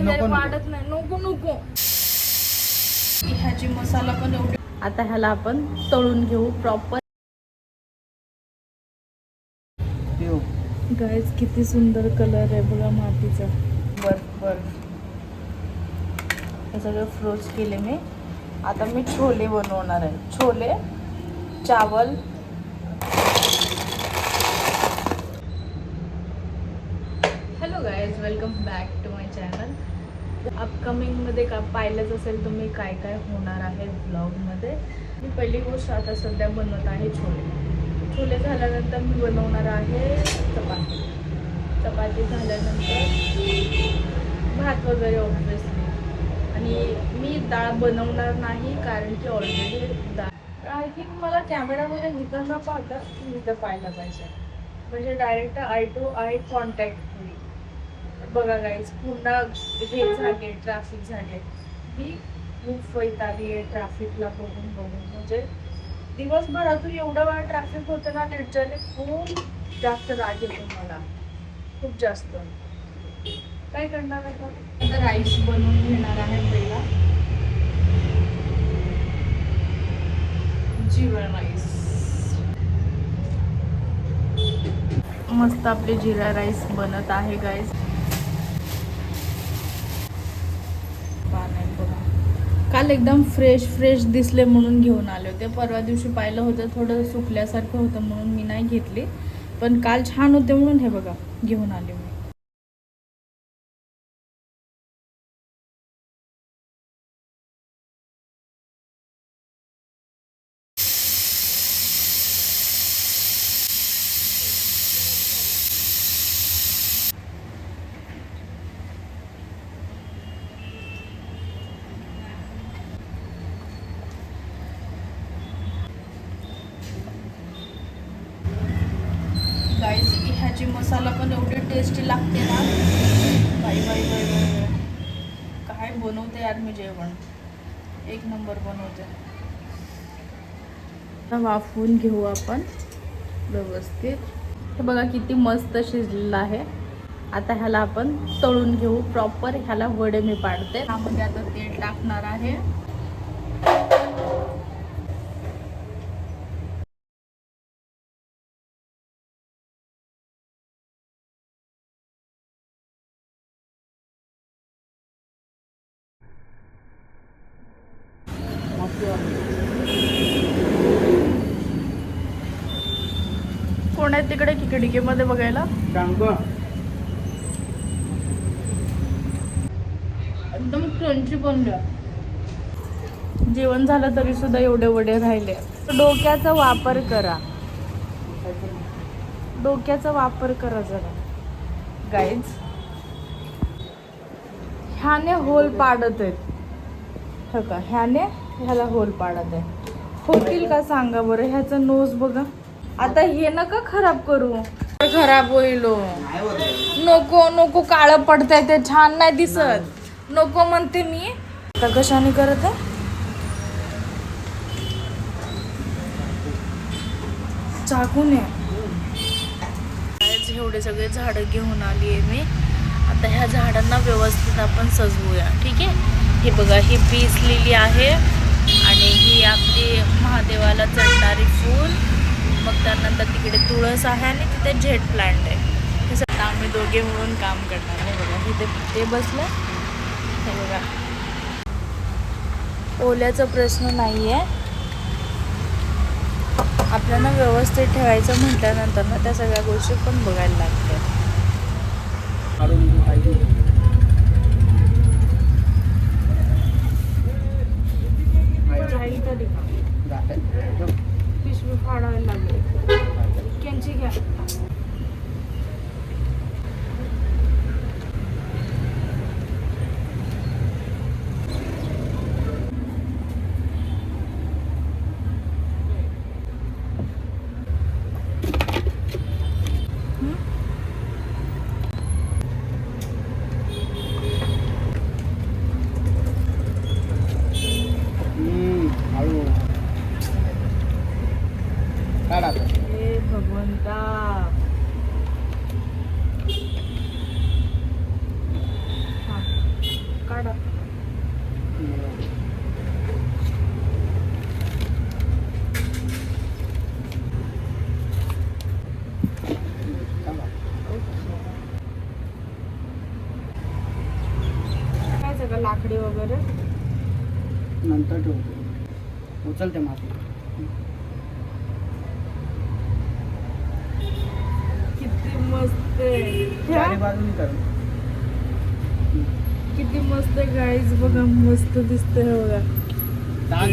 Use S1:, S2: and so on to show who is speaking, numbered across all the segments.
S1: नको वाढत नाही. नको नको. ह्याची मसाला पण एवढी. आता ह्याला आपण तळून घेऊ प्रॉपर. गाईज किती सुंदर कलर आहे बघा मातीचा. बर हे सगळं फ्रोज केले मी. आता मी छोले बनवणार आहे. छोले चावल. Hello guys, welcome back to my channel. अपकमिंगमध्ये का पाहिलंच असेल तुम्ही काय काय होणार आहे ब्लॉगमध्ये. मी पहिली गोष्ट आता सध्या बनवत आहे छोले झाल्यानंतर मी बनवणार आहे चपाती झाल्यानंतर भात वगैरे ऑब्विसली. आणि मी डाळ बनवणार नाही कारण की ऑलरेडी डाळ आय थिंक मला कॅमेरामध्ये निघायला पाहता इथं पाहायला पाहिजे, म्हणजे direct eye to eye contact होईल. बघा गाईज, पुन्हा हे झाले ट्रॅफिक झाले. मी खूप वैतागली आहे ट्रॅफिकला बघून. म्हणजे दिवसभरातून एवढा वेळा ट्रॅफिक होतं ना, लिटरली खूप जास्त राग येतो मला, खूप जास्त. काय करणार आहे आता? राईस बनवून घेणार आहे पहिला. जिरा राईस. मस्त आपले जिरा राईस बनत आहे गाईस. काल एकदम फ्रेश दिसले म्हणून घेऊन आले होते. परवा दिवशी पाहिलं होतं थोडं सुकल्यासारखं होतं म्हणून मी नाही घेतली, पण काल छान होते म्हणून हे बघा घेऊन आले मी. गाईस ह्याची मसाला पण एवढी टेस्टी लागते ना. बाई काय बनवते यार मी जेवण. एक नंबर बनवते. वाफवून घेऊ आपण व्यवस्थित. हे बघा किती मस्त शिजलेलं आहे. आता ह्याला आपण तळून घेऊ प्रॉपर. ह्याला वडे मी पाडते. त्यामध्ये आता तेल टाकणार आहे. कोण आहे तिकडे खिडकीमध्ये बघायला? एकदम क्रंची बनल्या. जेवण झालं तरी सुद्धा एवढे वडे राहिले. डोक्याचा वापर करा, डोक्याचा वापर करा जरा गाईज. ह्याने होल पाडत आहेत का? ह्याला होल पाडत आहे. होतील का सांगा बरं? ह्याचं नोज बघा. आता हे नका खराब करू, खराब होईल. नको काळं पडतंय ते, छान नाही दिसत. नको म्हणते मी. आता कशाने करत आहे? चाकूने. एवढे सगळे झाडं घेऊन आली आहे मी. आता ह्या झाडांना व्यवस्थित आपण सजवूया. ठीक आहे. हे बघा, ही पीस लिली आहे आणि ही आपली महादेवाला चढणारी फूल. मग त्यानंतर तिकडे तुळस आहे आणि तिथे जेट प्लांट आहे. हे सगळं आम्ही दोघे मिळून काम करणार आहे. बघा इथे ते बसलं. हे बघा, ओल्याचा प्रश्न नाही आहे. आपल्याला व्यवस्थित ठेवायचं म्हटल्यानंतर ना त्या सगळ्या गोष्टी पण बघायला लागतात. पिशवी फाडायला लागली. कॅन्ची घ्या. हे भगवंता. काढा. काय सगळं लाकडी वगैरे
S2: नंतर ठेवतो. उचलते माती.
S1: किती मस्त आहे.
S2: चारी बाजूनी कर.
S1: किती मस्त गाईज बघा, मस्त दिसतंय बघा.
S2: टाक.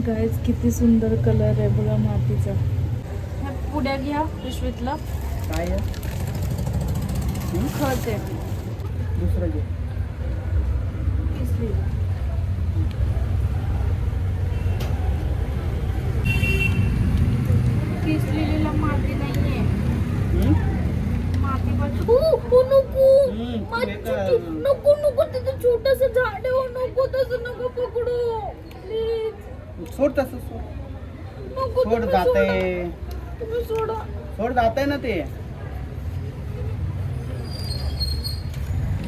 S1: गाईज किती सुंदर कलर आहे बघा मातीचा. ह्या पुड्या घ्या पिशवीतलं.
S2: काय आहे?
S1: खत आहे.
S2: दुसरं घे.
S1: किसलेलीला माती नाहीये. माती पण नको नको नको तिथं छोटस झाड आहे. नको तसं नको पकडू प्लीज.
S2: सोड तसं सोड.
S1: नको
S2: सोड जाते.
S1: तुम्ही सोडा.
S2: सोड जाते ना ते.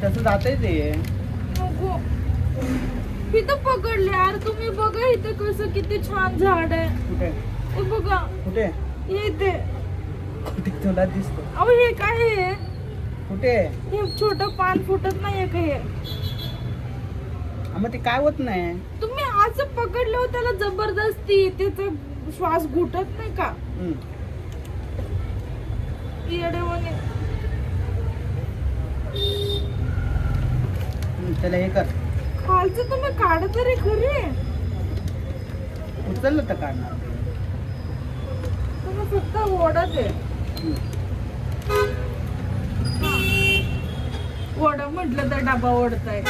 S2: तसं जाते ते.
S1: नको. इथं पकडले यार तुम्ही. बघा इथं कसं किती छान झाड आहे.
S2: कुठे?
S1: हे बघा
S2: कुठे?
S1: इथे.
S2: कुठे तुला दिसतो?
S1: अहो हे काय आहे?
S2: कुठे?
S1: हे छोटं पान फुटत नाहीये का हे?
S2: मग ते काय होत नाही.
S1: तुम्ही असं पकडलं हो त्याला जबरदस्ती. त्याचा श्वास घुटत नाही का? येडेवाने.
S2: त्याला हे कर.
S1: खालचं तुम्ही काढ तरी खरे.
S2: उचललं तर काढणार.
S1: तुम्ही फक्त ओढत आहे. ओढा म्हटलं तर डबा ओढताय.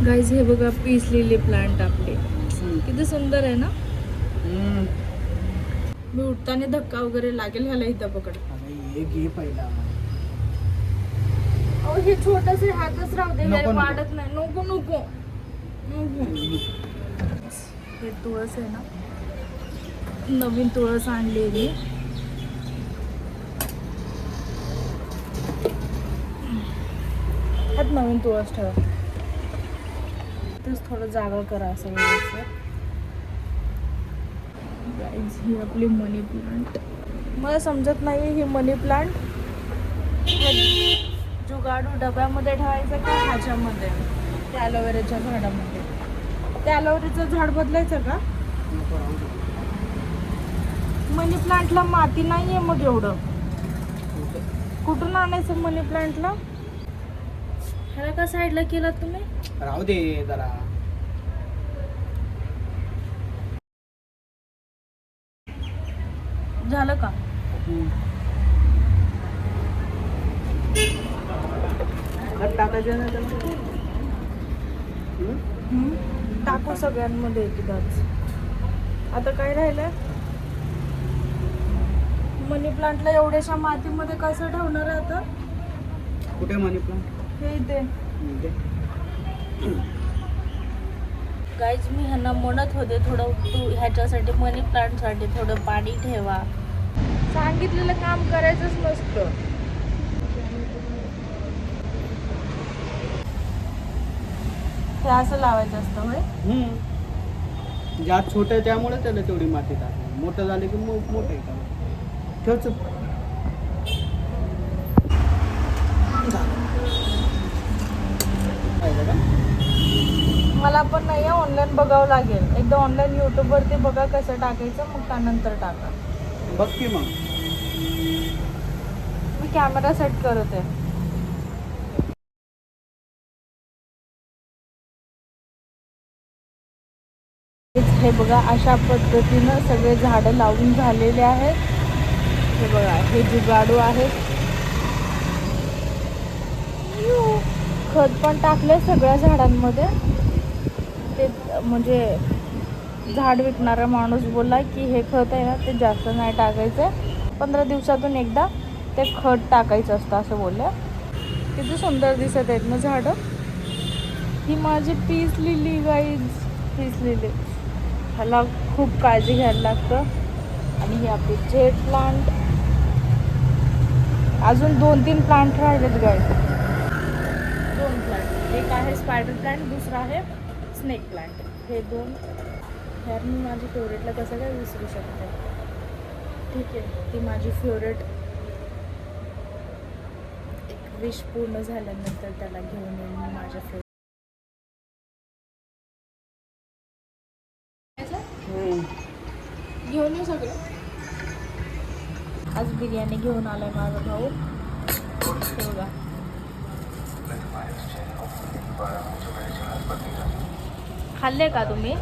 S1: गाईज हे बघा पीस लिली प्लांट आपले. किती सुंदर आहे ना. मी उठताना धक्का वगैरे लागेल ह्याला इथं पकड.
S2: हे घे पहिला.
S1: अहो हे छोटस हातच राहू दे.
S2: नको, नको.
S1: वाढत नाही. नको नको नको. हे तुळस आहे ना. नवीन तुळस आणली मी. ह्यात नवीन तुळस ठेवा. तेच थोडं जागा करा असं व्यवस्थित. गाईज ही आपली मनी प्लांट. मला समजत नाही ही मनी प्लांट जुगाडू डब्यामध्ये ठेवायचं का ह्याच्यामध्ये त्या ॲलोवेराच्या झाडामध्ये. त्या ॲलोवेराचं झाड बदलायचं का? मनी प्लांटला माती नाहीये मग एवढं. कुठून आणायचं मनी प्लांटला? ह्याला का साईडला केला तुम्ही?
S2: राहू दे जरा.
S1: झालं का?
S2: खत टाकायचं ना त्याला.
S1: टाकू सगळ्यांमध्ये एकदाच. आता काय राहिलंय? मनी प्लांटला एवढ्याशा मातीमध्ये कसं ठेवणार आहे आता?
S2: कुठे मनी प्लांट?
S1: हे इथे. गाईज मी ह्यांना म्हणत होते थोडं तू ह्याच्यासाठी मनी प्लांटसाठी थोडं पाणी ठेवा. सांगितलेलं काम करायचंच नसतं. हे असं लावायचं असतं होय.
S2: ज्यात छोटं आहे त्यामुळे त्याला तेवढी माती टाक. मोठं झालं की मोठं आहे का ठेवच.
S1: मला पण नाही आहे. ऑनलाईन बघावं लागेल. एकदा ऑनलाईन यूट्यूबवरती बघा कसं टाकायचं मग त्यानंतर टाका.
S2: बघ की मग.
S1: मी कॅमेरा सेट करत आहे. हे बघा अशा पद्धतीनं सगळे झाडं लावून झालेले आहेत. हे बघा हे जुगाडू आहेत. खत पण टाकले सगळ्या झाडांमध्ये. ते म्हणजे झाड विकणारा माणूस बोलला की हे खत आहे ना ते जास्त नाही टाकायचं. 15 दिवसातून एकदा ते खत टाकायचं असतं असं बोलले. किती सुंदर दिसत आहेत ना झाडं. ही माझी peace lily guys, peace lily. ह्याला खूप काळजी घ्यायला लागतं. आणि ही आपली जेट प्लांट. अजून 2-3 प्लांट राहिलेत गाईज. 2 प्लांट. एक आहे स्पायडर प्लांट, दुसरा आहे स्नेक प्लांट. हे 2 ह्यार मी माझी फेवरेटला कसं काय विसरू शकते. ठीक आहे, ती माझी फेवरेट. एक विश पूर्ण झाल्यानंतर त्याला घेऊन येईन मी माझ्या फेवरेट. घेऊन येऊ सगळं. आज बिर्याणी घेऊन आलाय माझा भाऊ. हे बघा. खाल्ले का तुम्ही?